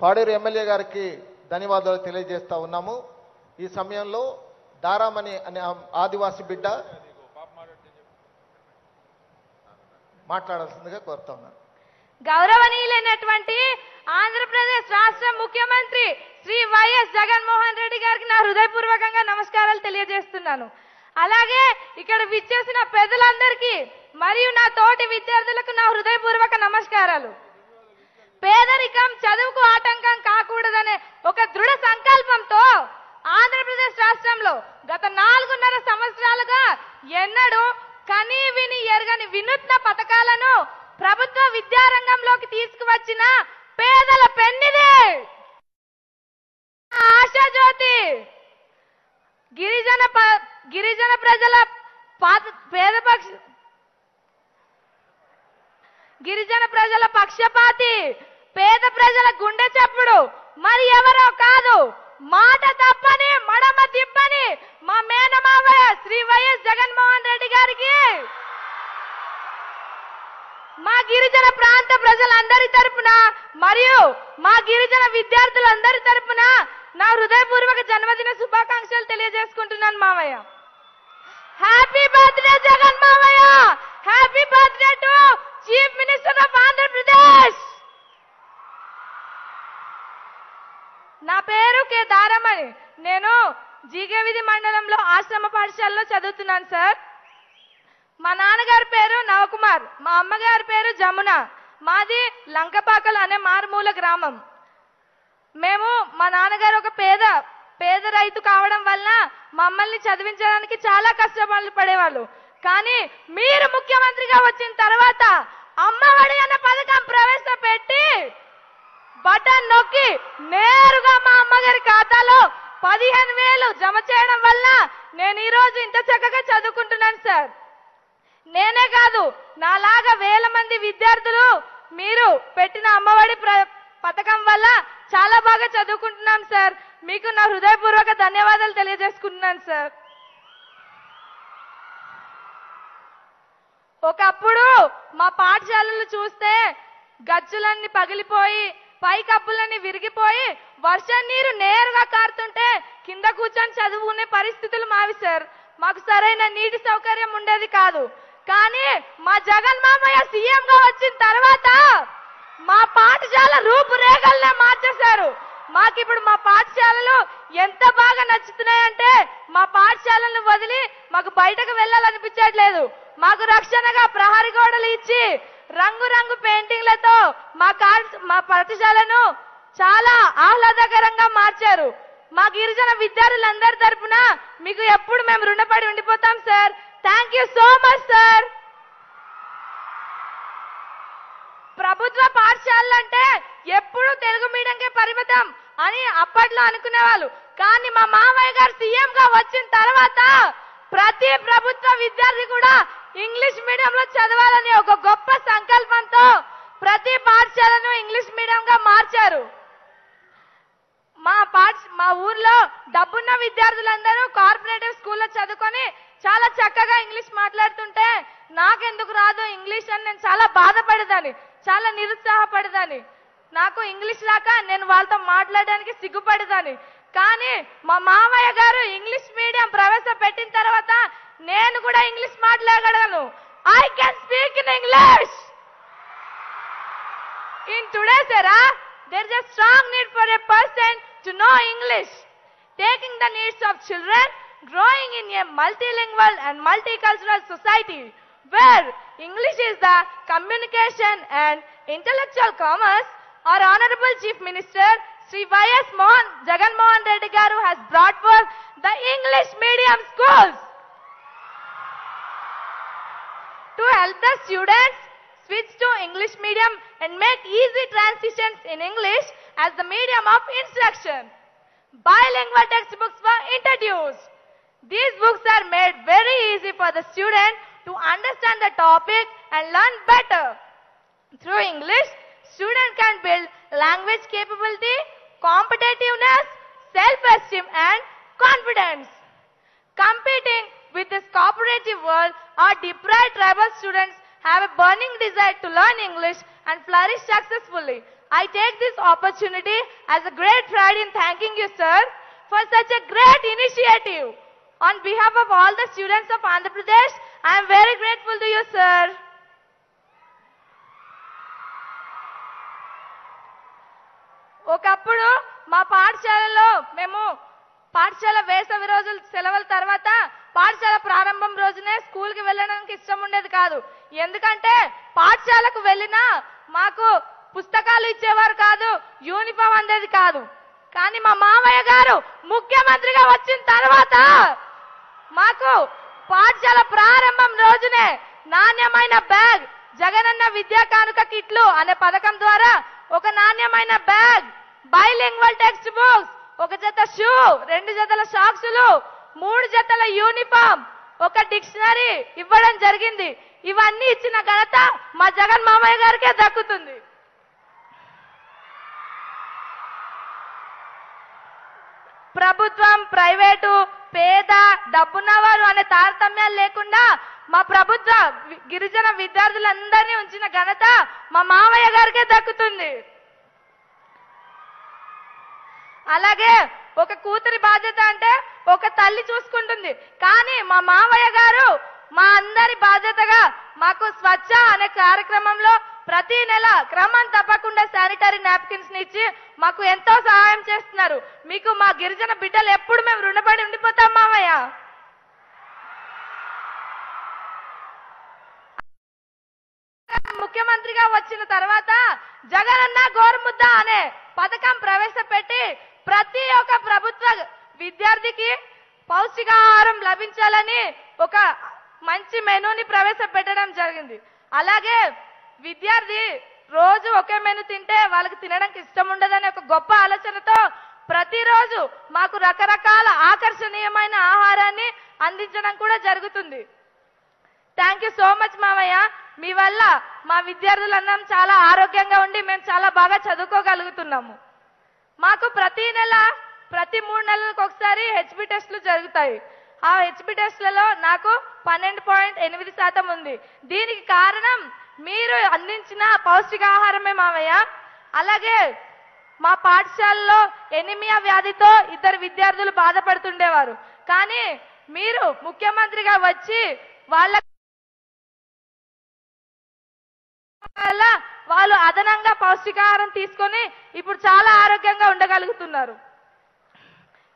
Paderu MLA గారికి ధన్యవాదాలు తెలియజేస్తా ఉన్నాము. ఈ సమయంలో దారామణి అనే ఆదివాసి బిడ్డ మాట్లాడాల్సిందిగా కోరుతా ఉన్నాను. గౌరవనీయులైనటువంటి ఆంధ్రప్రదేశ్ రాష్ట్ర ముఖ్యమంత్రి శ్రీ వైఎస్ జగన్మోహన్ రెడ్డి గారికి నా హృదయపూర్వకంగా నమస్కారాలు తెలియజేస్తున్నాను. అలాగే ఇక్కడ విచ్చేసిన పెద్దలందరికీ మరియు నా తోటి విద్యార్థులకు నా హృదయపూర్వక నమస్కారాలు. పేదరికం చదువుకు ఆటంకం కాకూడదనే ఒక దృఢ సంకల్పంతో ఆంధ్రప్రదేశ్ రాష్ట్రంలో గత 4.5 సంవత్సరాలుగా ఎన్నడూ కనీ విని ఎరగని వినూత్న పథకాలను ప్రభుత్వ విద్యారంగంలోకి తీసుకువచ్చిన పేదల పెన్నిది ఆశాజ్యోతి. గిరిజన ప్రజల గిరిజన ప్రజల పక్షపాతి, పేద ప్రజల గుండె చప్పుడు మరి ఎవరో కాదు, మాట తప్పని మడమ తిప్పని మా మేనమావయ్య శ్రీ వైఎస్ జగన్మోహన్ రెడ్డి గారికి మా గిరిజన ప్రాంత ప్రజలందరి తరపున మరియు మా గిరిజన విద్యార్థులందరి తరపున నా హృదయపూర్వక జన్మదిన శుభాకాంక్షలు తెలియజేసుకుంటున్నాను మావయ్య. హ్యాపీ బర్త్డే జగన్ మావయ్య. Happy birthday to chief minister of Andhra Pradesh. నా పేరు కె దారమణి. నేను జీగేవిధి మండలంలో ఆశ్రమ పాఠశాలలో చదువుతున్నాను సార్. మా నాన్నగారి పేరు నవకుమార్, మా అమ్మగారి పేరు జమున. మాది లంకపాకలు అనే మారుమూల గ్రామం. మేము మా నాన్నగారు ఒక పేద రైతు కావడం వల్ల మమ్మల్ని చదివించడానికి చాలా కష్టపడి పడేవాళ్ళు. కానీ మీరు ముఖ్యమంత్రిగా వచ్చిన తర్వాత అమ్మఒడి అన్న పథకం ప్రవేశపెట్టి బటన్ నొక్కి నేరుగా మా అమ్మగారి ఖాతాలో 15,000 జమ చేయడం వల్ల నేను ఈ రోజు ఇంత చక్కగా చదువుకుంటున్నాను సార్. నేనే కాదు, నాలాగా వేల మంది విద్యార్థులు మీరు పెట్టిన అమ్మఒడి పథకం వల్ల చాలా బాగా చదువుకుంటున్నాం సార్. మీకు నా హృదయపూర్వక ధన్యవాదాలు తెలియజేసుకుంటున్నాను సార్. ఒకప్పుడు మా పాఠశాలలు చూస్తే గచ్చులన్నీ పగిలిపోయి పై కప్పులన్నీ విరిగిపోయి వర్షం నీరు నేరుగా కారుతుంటే కింద కూర్చొని చదువుకునే పరిస్థితులు మావి సార్. మాకు సరైన నీటి సౌకర్యం ఉండేది కాదు. కానీ మా జగన్ మామయ్య సీఎం గా వచ్చిన తర్వాత మా పాఠశాల రూపురేఖలనే మార్చేశారు. మాకిప్పుడు మా పాఠశాలలు ఎంత బాగా నచ్చుతున్నాయంటే మా పాఠశాలను వదిలి మాకు బయటకు వెళ్ళాలనిపించట్లేదు. మాకు రక్షణగా ప్రహరీ గోడలు ఇచ్చి రంగురంగు పెయింటింగ్లతో మా పాఠశాలను చాలా ఆహ్లాదకరంగా మార్చారు. మా గిరిజన విద్యార్థులందరి తరపున మీకు ఎప్పుడు మేము రుణపడి ఉండిపోతాం sir. Thank you so much sir. ప్రభుత్వ పాఠశాలలు అంటే ఎప్పుడు తెలుగు మీడియంకే పరిమితం అని అప్పట్లో అనుకునేవాళ్ళు. కానీ మా మామయ్య గారు సీఎం గా వచ్చిన తర్వాత ప్రతి ప్రభుత్వ విద్యార్థి కూడా ఇంగ్లీష్ మీడియంలో చదవాలని ఒక గొప్ప సంకల్పంతో ప్రతి పాఠశాలను ఇంగ్లీష్ మీడియంగా మార్చారు. మా ఊర్లో డబ్బున్న విద్యార్థులందరూ కార్పొరేటివ్ స్కూల్లో చదువుకొని చాలా చక్కగా ఇంగ్లీష్ మాట్లాడుతుంటే నాకెందుకు రాదు ఇంగ్లీష్ అని నేను చాలా బాధపడేదాన్ని, చాలా నిరుత్సాహపడేదాన్ని. నాకు ఇంగ్లీష్ రాక నేను వాళ్ళతో మాట్లాడడానికి సిగ్గుపడేదాన్ని. కానీ మా మామయ్య గారు ఇంగ్లీష్ మీడియం ప్రవేశపెట్టిన తర్వాత నేను కూడా ఇంగ్లీష్ మాట్లాడగలను. I can speak in English. In today's era, there is a strong need for a person to know English, taking the needs of children growing in a multilingual and multicultural society where English is the communication and intellectual commerce. Our Honorable Chief Minister Sri Y.S. Jagan Mohan Reddy Garu has brought forth the English medium schools to help the students switch to English medium and make easy transitions in English as the medium of instruction. Bilingual textbooks were introduced. These books are made very easy for the student to understand the topic and learn better. Through English, student can build language capability, competitiveness, self-esteem and confidence. Competing with this cooperative world, our deprived tribal students have a burning desire to learn English and flourish successfully. I take this opportunity as a great pride in thanking you, sir, for such a great initiative. On behalf of all the students of Andhra Pradesh, I am very grateful to you, sir. ఒకప్పుడు మా పాఠశాలలో మేము పాఠశాల వేసవి రోజుల సెలవుల తర్వాత పాఠశాల ప్రారంభం రోజునే స్కూల్కి వెళ్ళడానికి ఇష్టం ఉండేది కాదు. ఎందుకంటే పాఠశాలకు వెళ్ళినా మాకు పుస్తకాలు ఇచ్చేవారు కాదు, యూనిఫామ్ అందేది కాదు. కానీ మా మామయ్య గారు ముఖ్యమంత్రిగా వచ్చిన తర్వాత మాకు పాఠశాల ప్రారంభం రోజునే నాణ్యమైన బ్యాగ్, జగనన్న విద్యా కానుక కిట్లు అనే పథకం ద్వారా ఒక నాణ్యమైన బ్యాగ్, బైలింగ్వల్ టెక్స్ట్ బుక్స్, ఒక జత షూ, 2 జతల సాక్సులు, 3 జతల యూనిఫామ్, ఒక డిక్షనరీ ఇవ్వడం జరిగింది. ఇవన్నీ ఇచ్చిన ఘనత మా జగన్ మామయ్య గారికే దక్కుతుంది. ప్రభుత్వం, ప్రైవేటు, పేద, డబ్బున్నవారు అనే తారతమ్యాలు లేకుండా మా ప్రభుత్వ గిరిజన విద్యార్థులందరినీ ఉంచిన ఘనత మా మామయ్య గారికే దక్కుతుంది. అలాగే ఒక కూతురి బాధ్యత అంటే ఒక తల్లి చూసుకుంటుంది. కానీ మా మామయ్య గారు మా అందరి బాధ్యతగా మాకు స్వచ్ఛ అనే కార్యక్రమంలో ప్రతి నెల క్రమం తప్పకుండా శానిటరీ నాప్కిన్స్ ఇచ్చి మాకు ఎంతో సహాయం చేస్తున్నారు. మీకు మా గిరిజన బిడ్డలు ఎప్పుడు మేము రుణపడి ఉండిపోతాం మామయ్య. ముఖ్యమంత్రిగా వచ్చిన తర్వాత జగనన్న గోరుముద్ద అనే పథకం ప్రవేశపెట్టి ప్రతి ఒక్క ప్రభుత్వ విద్యార్థికి పౌష్టికాహారం లభించాలని ఒక మంచి మెనూని ప్రవేశపెట్టడం జరిగింది. అలాగే విద్యార్థి రోజు ఒకే మెను తింటే వాళ్ళకి తినడానికి ఇష్టం ఉండదనే ఒక గొప్ప ఆలోచనతో ప్రతిరోజు మాకు రకరకాల ఆకర్షణీయమైన ఆహారాన్ని అందించడం కూడా జరుగుతుంది. థ్యాంక్ యూ సో మచ్ మామయ్య. మీ వల్ల మా విద్యార్థులందరం చాలా ఆరోగ్యంగా ఉండి మేము చాలా బాగా చదువుకోగలుగుతున్నాము. మాకు ప్రతి 3 నెలలకు ఒకసారి హెచ్బి టెస్టులు జరుగుతాయి. ఆ హెచ్బి టెస్టులలో నాకు 12.8% ఉంది. దీనికి కారణం మీరు అందించిన పౌష్టికాహారమే మామయ్య. అలాగే మా పాఠశాలలో ఎనిమియా వ్యాధితో 2 విద్యార్థులు బాధపడుతుండేవారు. కానీ మీరు ముఖ్యమంత్రిగా వచ్చి వాళ్ళు అదనంగా పౌష్టికాహారం తీసుకొని ఇప్పుడు చాలా ఆరోగ్యంగా ఉండగలుగుతున్నారు.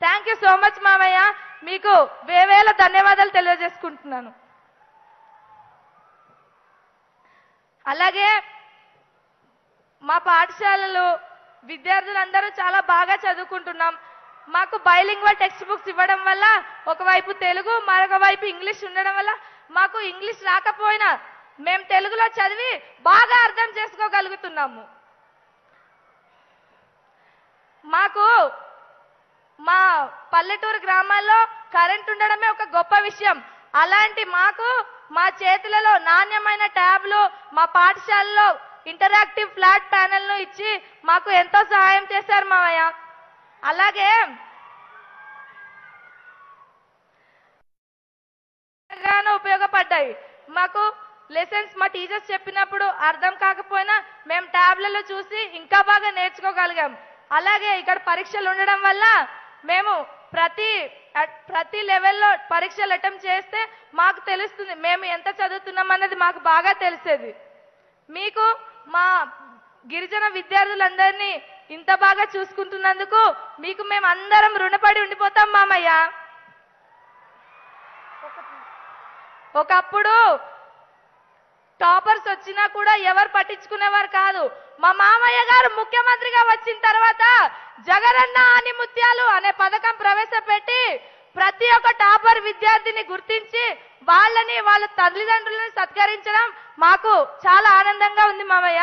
థ్యాంక్ యూ సో మచ్ మామయ్య. మీకు వేవేల ధన్యవాదాలు తెలియజేసుకుంటున్నాను. అలాగే మా పాఠశాలలో విద్యార్థులందరూ చాలా బాగా చదువుకుంటున్నాం. మాకు బైలింగ్వల్ టెక్స్ట్ బుక్స్ ఇవ్వడం వల్ల ఒకవైపు తెలుగు, మరొక వైపు ఇంగ్లీష్ ఉండడం వల్ల మాకు ఇంగ్లీష్ రాకపోయినా మేము తెలుగులో చదివి బాగా అర్థం చేసుకోగలుగుతున్నాము. మాకు మా పల్లెటూరు గ్రామాల్లో కరెంట్ ఉండడమే ఒక గొప్ప విషయం. అలాంటి మాకు మా చేతులలో నాణ్యమైన ట్యాబ్లు, మా పాఠశాలలో ఇంటరాక్టివ్ ఫ్లాట్ ప్యానెల్ను ఇచ్చి మాకు ఎంతో సహాయం చేశారు మామయ్య. అలాగే ఉపయోగపడ్డాయి. మాకు లెసన్స్ మా టీచర్స్ చెప్పినప్పుడు అర్థం కాకపోయినా మేము ట్యాబ్లలో చూసి ఇంకా బాగా నేర్చుకోగలిగాం. అలాగే ఇక్కడ పరీక్షలు ఉండడం వల్ల మేము ప్రతి లెవెల్లో పరీక్షలు అటెంప్ట్ చేస్తే మాకు తెలుస్తుంది మేము ఎంత చదువుతున్నాం అన్నది మాకు బాగా తెలిసేది. మీకు మా గిరిజన విద్యార్థులందరినీ ఇంత బాగా చూసుకుంటున్నందుకు మీకు మేము అందరం రుణపడి ఉండిపోతాం మామయ్య. ఒకప్పుడు టాపర్స్ వచ్చినా కూడా ఎవరు పట్టించుకునేవారు కాదు. మా మామయ్య గారు ముఖ్యమంత్రిగా వచ్చిన తర్వాత జగనన్న ఆని ముత్యాలు అనే పథకం ప్రవేశపెట్టి ప్రతి ఒక్క టాపర్ విద్యార్థిని గుర్తించి వాళ్ళ తల్లిదండ్రులను సత్కరించడం మాకు చాలా ఆనందంగా ఉంది మామయ్య.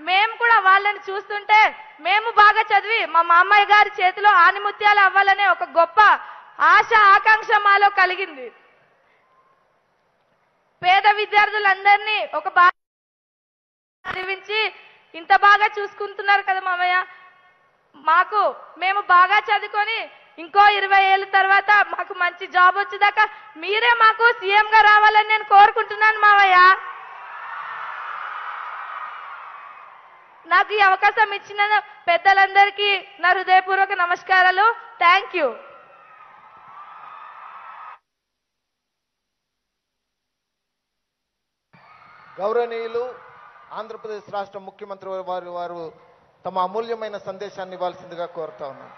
మేము కూడా వాళ్ళని చూస్తుంటే మేము బాగా చదివి మా మామయ్య గారి చేతిలో ఆనిముత్యాలు అవ్వాలనే ఒక గొప్ప ఆశ, ఆకాంక్ష మాలో కలిగింది. పేద విద్యార్థులందరినీ ఒక బాగా చదివించి ఇంత బాగా చూసుకుంటున్నారు కదా మామయ్య. మేము బాగా చదువుకొని ఇంకో 20 ఏళ్ళ తర్వాత మాకు మంచి జాబ్ వచ్చేదాకా మీరే మాకు సీఎం గా రావాలని నేను కోరుకుంటున్నాను మావయ్య. నాకు ఈ అవకాశం ఇచ్చిన పెద్దలందరికీ నా హృదయపూర్వక నమస్కారాలు. Thank you. గౌరవనీయులు ఆంధ్రప్రదేశ్ రాష్ట్ర ముఖ్యమంత్రి వారు తమ అమూల్యమైన సందేశాన్ని ఇవ్వాల్సిందిగా కోరుతా ఉన్నాను.